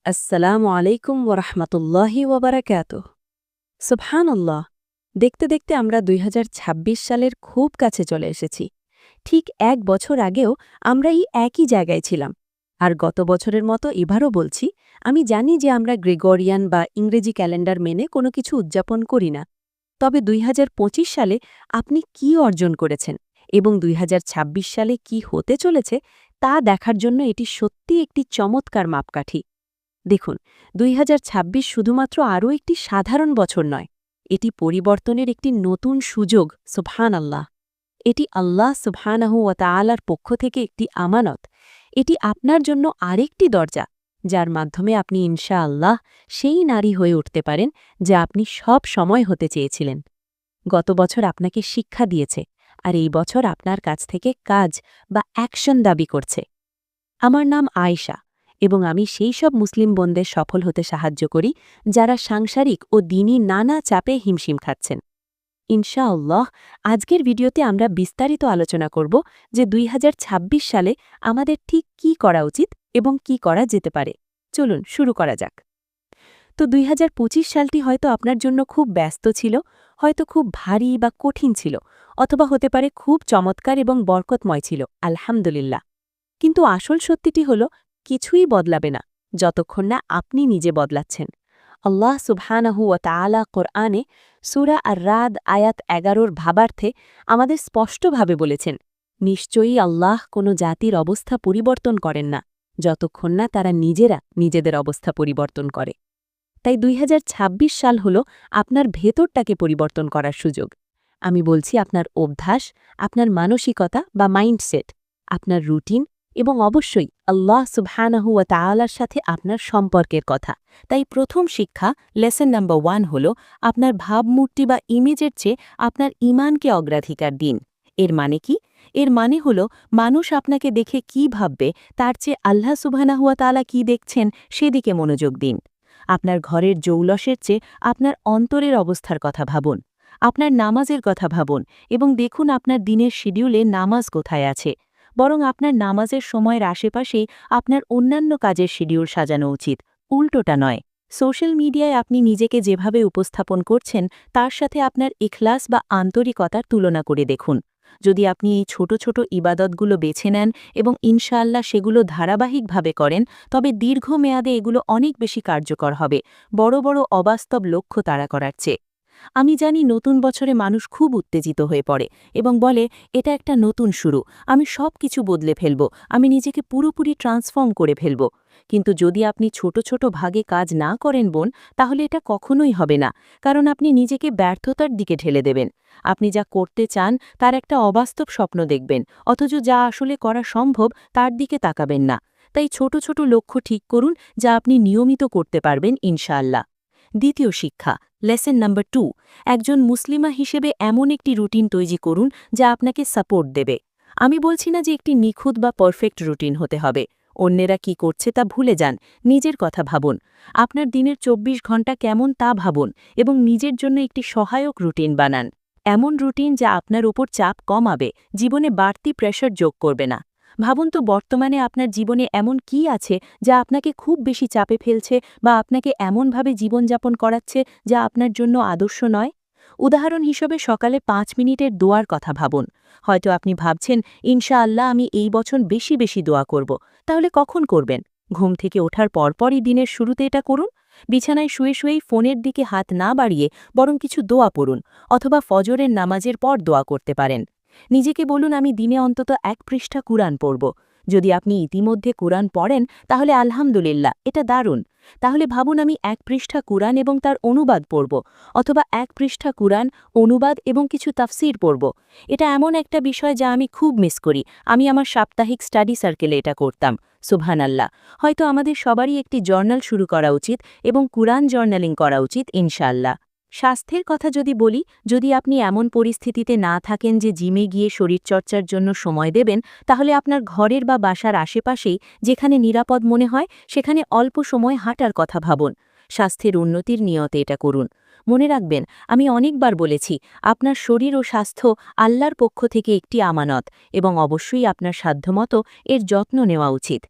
আসসালামু আলাইকুম ওরহমতুল্লাহি ওবরাকাতুহ। সুবহানাল্লাহ, দেখতে দেখতে আমরা ২০২৬ সালের খুব কাছে চলে এসেছি। ঠিক ১ বছর আগেও আমরা এই একই জায়গায় ছিলাম। আর গত বছরের মতো এবারও বলছি, আমি জানি যে আমরা গ্রেগরিয়ান বা ইংরেজি ক্যালেন্ডার মেনে কোনো কিছু উদযাপন করি না। তবে ২০২৫ সালে আপনি কি অর্জন করেছেন এবং ২০২৬ সালে কি হতে চলেছে তা দেখার জন্য এটি সত্যি একটি চমৎকার মাপকাঠি। দেখুন, ২০২৬ শুধুমাত্র আরও একটি সাধারণ বছর নয়, এটি পরিবর্তনের একটি নতুন সুযোগ। সুবহানাল্লাহ, এটি আল্লাহ সুবহানাহু ওয়া তাআলার পক্ষ থেকে একটি আমানত। এটি আপনার জন্য আরেকটি দরজা, যার মাধ্যমে আপনি ইনশাআল্লাহ সেই নারী হয়ে উঠতে পারেন যা আপনি সব সময় হতে চেয়েছিলেন। গত বছর আপনাকে শিক্ষা দিয়েছে, আর এই বছর আপনার কাছ থেকে কাজ বা অ্যাকশন দাবি করছে। আমার নাম আয়েশা এবং আমি সেই সব মুসলিম বোনদের সফল হতে সাহায্য করি যারা সাংসারিক ও দিনই নানা চাপে হিমশিম খাচ্ছেন। ইনশাআল্লাহ, আজকের ভিডিওতে আমরা বিস্তারিত আলোচনা করব যে ২০২৬ সালে আমাদের ঠিক কি করা উচিত এবং কি করা যেতে পারে। চলুন শুরু করা যাক। তো ২০২৫ সালটি হয়তো আপনার জন্য খুব ব্যস্ত ছিল, হয়তো খুব ভারী বা কঠিন ছিল, অথবা হতে পারে খুব চমৎকার এবং বরকতময় ছিল, আলহামদুলিল্লাহ। কিন্তু আসল সত্যিটি হল, কিছুই বদলাবে না যতক্ষণ না আপনি নিজে বদলাচ্ছেন। আল্লাহ সুবহানাহু ওয়া তাআলা কোরআনে সূরা আর-রাদ আয়াত ১১ ভাবার্থে আমাদের স্পষ্টভাবে বলেছেন, নিশ্চয়ই আল্লাহ কোনো জাতির অবস্থা পরিবর্তন করেন না যতক্ষণ না তারা নিজেরা নিজেদের অবস্থা পরিবর্তন করে। তাই ২০২৬ সাল হল আপনার ভেতরটাকে পরিবর্তন করার সুযোগ। আমি বলছি আপনার অভ্যাস, আপনার মানসিকতা বা মাইন্ডসেট, আপনার রুটিন এবং অবশ্যই আল্লাহ সুবহানাহু ওয়া তাআলার সাথে আপনার সম্পর্কের কথা। তাই প্রথম শিক্ষা, লেসন নাম্বার 1 হল আপনার ভাবমূর্তি বা ইমেজের চেয়ে আপনার ঈমানকে অগ্রাধিকার দিন। এর মানে কি? এর মানে হল মানুষ আপনাকে দেখে কি ভাববে তার চেয়ে আল্লাহ সুবহানাহু ওয়া তাআলা কি দেখছেন সেদিকে মনোযোগ দিন। আপনার ঘরের জৌলসের চেয়ে আপনার অন্তরের অবস্থার কথা ভাবুন। আপনার নামাজের কথা ভাবুন এবং দেখুন আপনার দিনের শিডিউলে নামাজ কোথায় আছে। বরং আপনার নামাজের সময়ের আশেপাশেই আপনার অন্যান্য কাজের শিডিউল সাজানো উচিত, উল্টোটা নয়। সোশ্যাল মিডিয়ায় আপনি নিজেকে যেভাবে উপস্থাপন করছেন তার সাথে আপনার ইখলাস বা আন্তরিকতার তুলনা করে দেখুন। যদি আপনি এই ছোট ছোট ইবাদতগুলো বেছে নেন এবং ইনশাআল্লাহ সেগুলো ধারাবাহিকভাবে করেন, তবে দীর্ঘমেয়াদে এগুলো অনেক বেশি কার্যকর হবে বড় বড় অবাস্তব লক্ষ্য তাড়া করার চেয়ে। আমি জানি নতুন বছরে মানুষ খুব উত্তেজিত হয়ে পড়ে এবং বলে, এটা একটা নতুন শুরু, আমি সব কিছু বদলে ফেলব, আমি নিজেকে পুরোপুরি ট্রান্সফর্ম করে ফেলব। কিন্তু যদি আপনি ছোট ছোট ভাগে কাজ না করেন বোন, তাহলে এটা কখনোই হবে না, কারণ আপনি নিজেকে ব্যর্থতার দিকে ঠেলে দেবেন। আপনি যা করতে চান তার একটা অবাস্তব স্বপ্ন দেখবেন, অথচ যা আসলে করা সম্ভব তার দিকে তাকাবেন না। তাই ছোট ছোট লক্ষ্য ঠিক করুন যা আপনি নিয়মিত করতে পারবেন ইনশাআল্লাহ। দ্বিতীয় শিক্ষা, লেসন নাম্বার 2, একজন মুসলিমা হিসেবে এমন একটি রুটিন তৈরি করুন যা আপনাকে সাপোর্ট দেবে। আমি বলছি না যে একটি নিখুঁত বা পারফেক্ট রুটিন হতে হবে। অন্যেরা কি করছে তা ভুলে যান, নিজের কথা ভাবুন। আপনার দিনের ২৪ ঘণ্টা কেমন তা ভাবুন এবং নিজের জন্য একটি সহায়ক রুটিন বানান। এমন রুটিন যা আপনার উপর চাপ কমাবে, জীবনে বাড়তি প্রেশার যোগ করবে না। ভাবুন তো, বর্তমানে আপনার জীবনে এমন কি আছে যা আপনাকে খুব বেশি চাপে ফেলছে বা আপনাকে এমনভাবে জীবনযাপন করাচ্ছে যা আপনার জন্য আদর্শ নয়। উদাহরণ হিসেবে সকালে ৫ মিনিটের দোয়ার কথা ভাবুন। হয়তো আপনি ভাবছেন, ইনশাআল্লাহ আমি এই বছর বেশি বেশি দোয়া করব। তাহলে কখন করবেন? ঘুম থেকে ওঠার পরপরই দিনের শুরুতে এটা করুন। বিছানায় শুয়ে শুয়েই ফোনের দিকে হাত না বাড়িয়ে বরং কিছু দোয়া পড়ুন, অথবা ফজরের নামাজের পর দোয়া করতে পারেন। নিজেকে বলুন, আমি দিনে অন্তত ১ পৃষ্ঠা কুরআন পড়ব। যদি আপনি ইতিমধ্যে কুরআন পড়েন তাহলে আলহামদুলিল্লাহ, এটা দারুণ। তাহলে ভাবুন, আমি ১ পৃষ্ঠা কুরআন এবং তার অনুবাদ পড়ব, অথবা ১ পৃষ্ঠা কুরআন, অনুবাদ এবং কিছু তাফসীর পড়ব। এটা এমন একটা বিষয় যা আমি খুব মিস করি। আমি আমার সাপ্তাহিক স্টাডি সার্কেলে এটা করতাম। সুবহানাল্লাহ। হয়তো আমাদের সবারই একটি জার্নাল শুরু করা উচিত এবং কুরআন জার্নালিং করা উচিত ইনশাআল্লাহ। স্বাস্থ্যের কথা যদি বলি, যদি আপনি এমন পরিস্থিতিতে না থাকেন যে জিমে গিয়ে শরীরচর্চার জন্য সময় দেবেন, তাহলে আপনার ঘরের বা বাসার আশেপাশেই যেখানে নিরাপদ মনে হয় সেখানে অল্প সময় হাঁটার কথা ভাবুন। স্বাস্থ্যের উন্নতির নিয়তে এটা করুন। মনে রাখবেন, আমি অনেকবার বলেছি, আপনার শরীর ও স্বাস্থ্য আল্লাহর পক্ষ থেকে একটি আমানত এবং অবশ্যই আপনার সাধ্যমতো এর যত্ন নেওয়া উচিত।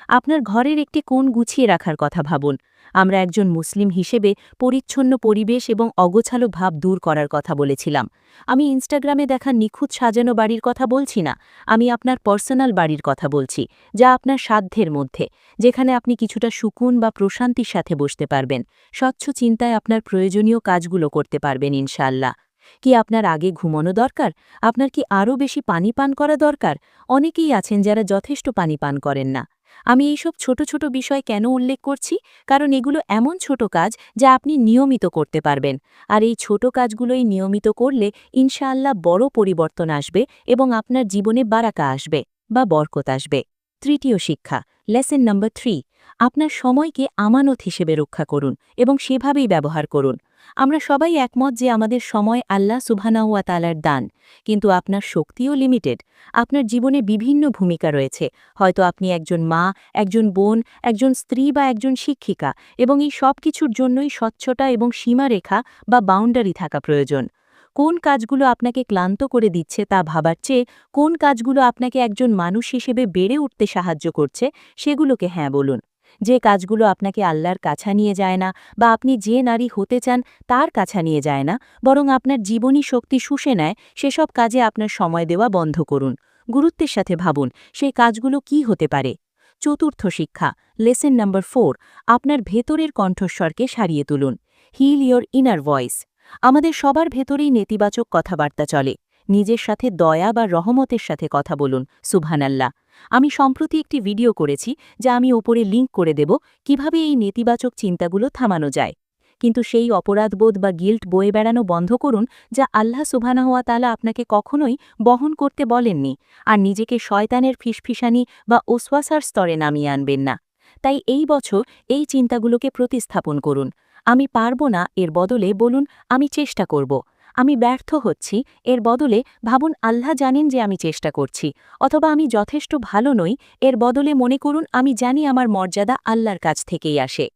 আপনার ঘরের একটি কোণ গুছিয়ে রাখার কথা ভাবুন। আমরা একজন মুসলিম হিসেবে পরিচ্ছন্ন পরিবেশ এবং অগোছালো ভাব দূর করার কথা বলেছিলাম। আমি ইনস্টাগ্রামে দেখা নিখুঁত সাজানো বাড়ির কথা বলছি না, আমি আপনার পার্সোনাল বাড়ির কথা বলছি, যা আপনার সাধ্যের মধ্যে, যেখানে আপনি কিছুটা সুকুন বা প্রশান্তির সাথে বসতে পারবেন, স্বচ্ছ চিন্তায় আপনার প্রয়োজনীয় কাজগুলো করতে পারবেন ইনশাআল্লাহ। কি আপনার আগে ঘুমানো দরকার? আপনার কি আরও বেশি পানি পান করা দরকার? অনেকেই আছেন যারা যথেষ্ট পানি পান করেন না। আমি এইসব ছোট ছোট বিষয় কেন উল্লেখ করছি? কারণ এগুলো এমন ছোট কাজ যা আপনি নিয়মিত করতে পারবেন। আর এই ছোট কাজগুলোই নিয়মিত করলে ইনশাআল্লাহ বড় পরিবর্তন আসবে এবং আপনার জীবনে বারাকা আসবে বা বরকত আসবে। তৃতীয় শিক্ষা, লেসন নাম্বার 3, আপনার সময়কে আমানত হিসেবে রক্ষা করুন এবং সেভাবেই ব্যবহার করুন। আমরা সবাই একমত যে আমাদের সময় আল্লাহ সুবহানাহু ওয়া তাআলার দান, কিন্তু আপনার শক্তিও লিমিটেড। আপনার জীবনে বিভিন্ন ভূমিকা রয়েছে। হয়তো আপনি একজন মা, একজন বোন, একজন স্ত্রী বা একজন শিক্ষিকা, এবং এই সব কিছুর জন্যই স্বচ্ছতা এবং সীমারেখা বা বাউন্ডারি থাকা প্রয়োজন। কোন কাজগুলো আপনাকে ক্লান্ত করে দিচ্ছে তা ভাবার চেয়ে কোন কাজগুলো আপনাকে একজন মানুষ হিসেবে বেড়ে উঠতে সাহায্য করছে সেগুলোকে হ্যাঁ বলুন। যে কাজগুলো আপনাকে আল্লাহর কাছা নিয়ে যায় না বা আপনি যে নারী হতে চান তার কাছা নিয়ে যায় না, বরং আপনার জীবনী শক্তি শুষে নেয়, সেসব কাজে আপনার সময় দেওয়া বন্ধ করুন। গুরুত্বের সাথে ভাবুন সেই কাজগুলো কি হতে পারে। চতুর্থ শিক্ষা, লেসন নাম্বার 4, আপনার ভেতরের কণ্ঠস্বরকে সারিয়ে তুলুন। Heal your inner voice. আমাদের সবার ভেতরেই নেতিবাচক কথাবার্তা চলে। নিজের সাথে দয়া বা রহমতের সাথে কথা বলুন, সুবহানাল্লাহ। আমি সম্প্রতি একটি ভিডিও করেছি যা আমি ওপরে লিংক করে দেব, কিভাবে এই নেতিবাচক চিন্তাগুলো থামানো যায়। কিন্তু সেই অপরাধবোধ বা গিল্ট বয়ে বেড়ানো বন্ধ করুন, যা আল্লাহ সুবহানাহু ওয়া তাআলা আপনাকে কখনোই বহন করতে বলেননি। আর নিজেকে শয়তানের ফিসফিসানি বা ওসওয়াসার স্তরে নামিয়ে আনবেন না। তাই এই বছর এই চিন্তাগুলোকে প্রতিস্থাপন করুন। আমি পারব না এর বদলে বলুন আমি চেষ্টা করব। আমি ব্যর্থ হচ্ছি এর বদলে ভাবুন আল্লাহ জানেন যে আমি চেষ্টা করছি। অথবা আমি যথেষ্ট ভালো নই এর বদলে মনে করুন আমি জানি আমার মর্যাদা আল্লাহর কাছ থেকেই আসে।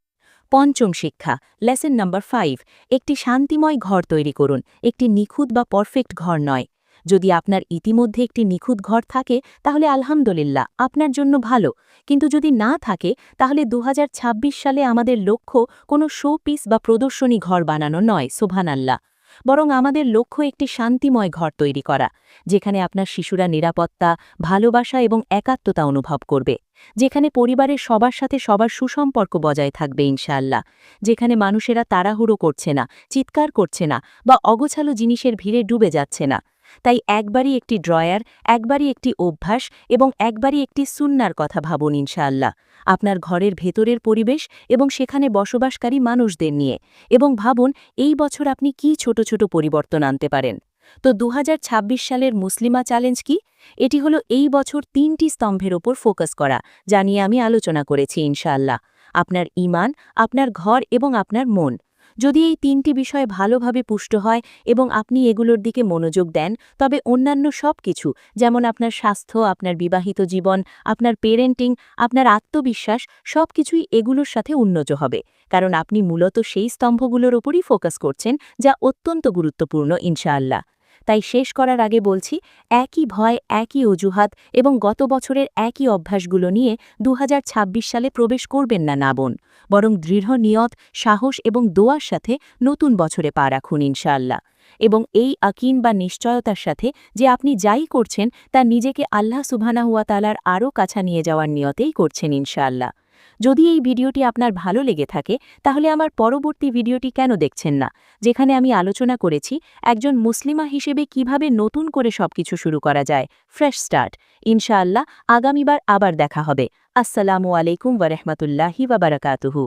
পঞ্চম শিক্ষা, লেসন নাম্বার 5, একটি শান্তিময় ঘর তৈরি করুন, একটি নিখুঁত বা পারফেক্ট ঘর নয়। যদি আপনার ইতিমধ্যে একটি নিখুঁত ঘর থাকে তাহলে আলহামদুলিল্লাহ, আপনার জন্য ভালো। কিন্তু যদি না থাকে তাহলে 2026 সালে আমাদের লক্ষ্য কোনো শো পিস বা প্রদর্শনী ঘর বানানো নয়, সুবহানাল্লাহ। বরং আমাদের লক্ষ্য একটি শান্তিময় ঘর তৈরি করা, যেখানে আপনার শিশুরা নিরাপত্তা, ভালোবাসা এবং একাত্মতা অনুভব করবে, যেখানে পরিবারের সবার সাথে সবার সুসম্পর্ক বজায় থাকবে ইনশাআল্লাহ, যেখানে মানুষেরা তাড়াহুড়ো করছে না, চিৎকার করছে না বা অগোছালো জিনিসের ভিড়ে ডুবে যাচ্ছে না। তাই একবারই একটি ড্রয়ার, একবারই একটি অভ্যাস এবং একবারই একটি সুন্নার কথা ভাবুন ইনশাআল্লাহ, আপনার ঘরের ভেতরের পরিবেশ এবং সেখানে বসবাসকারী মানুষদের নিয়ে, এবং ভাবুন এই বছর আপনি কি ছোট ছোট পরিবর্তন আনতে পারেন। তো 2026 সালের মুসলিমা চ্যালেঞ্জ কি? এটি হলো এই বছর 3টি স্তম্ভের ওপর ফোকাস করা, যা নিয়ে আমি আলোচনা করেছি ইনশাআল্লাহ। আপনার ঈমান, আপনার ঘর এবং আপনার মন। যদি এই 3টি বিষয় ভালোভাবে পুষ্ট হয় এবং আপনি এগুলোর দিকে মনোযোগ দেন, তবে অন্যান্য সব কিছু, যেমন আপনার স্বাস্থ্য, আপনার বিবাহিত জীবন, আপনার পেরেন্টিং, আপনার আত্মবিশ্বাস, সবকিছুই এগুলোর সাথে উন্নত হবে, কারণ আপনি মূলত সেই স্তম্ভগুলোর ওপরই ফোকাস করছেন, যা অত্যন্ত গুরুত্বপূর্ণ ইনশাআল্লাহ। তাই শেষ করার আগে বলছি, একই ভয়, একই অজুহাত এবং গত বছরের একই অভ্যাসগুলো নিয়ে 2026 সালে প্রবেশ করবেন না, না বোন, বরং দৃঢ় নিয়ত, সাহস এবং দোয়ার সাথে নতুন বছরে পা রাখুন ইনশাআল্লাহ। এবং এই আকিন বা নিশ্চয়তার সাথে যে আপনি যাই করছেন তা নিজেকে আল্লাহ সুবহানাহু ওয়া তাআলার আরও কাছে নিয়ে যাওয়ার নিয়তেই করছেন ইনশাআল্লাহ। যদি এই ভিডিওটি আপনার ভালো লেগে থাকে তাহলে আমার পরবর্তী ভিডিওটি কেন দেখছেন না, যেখানে আমি আলোচনা করেছি একজন মুসলিমা হিসেবে কিভাবে নতুন করে সবকিছু শুরু করা যায়, ফ্রেশ স্টার্ট। ইনশাআল্লাহ আগামীবার আবার দেখা হবে। আসসালামু আলাইকুম ওয়া রাহমাতুল্লাহি ওয়া বারাকাতুহু।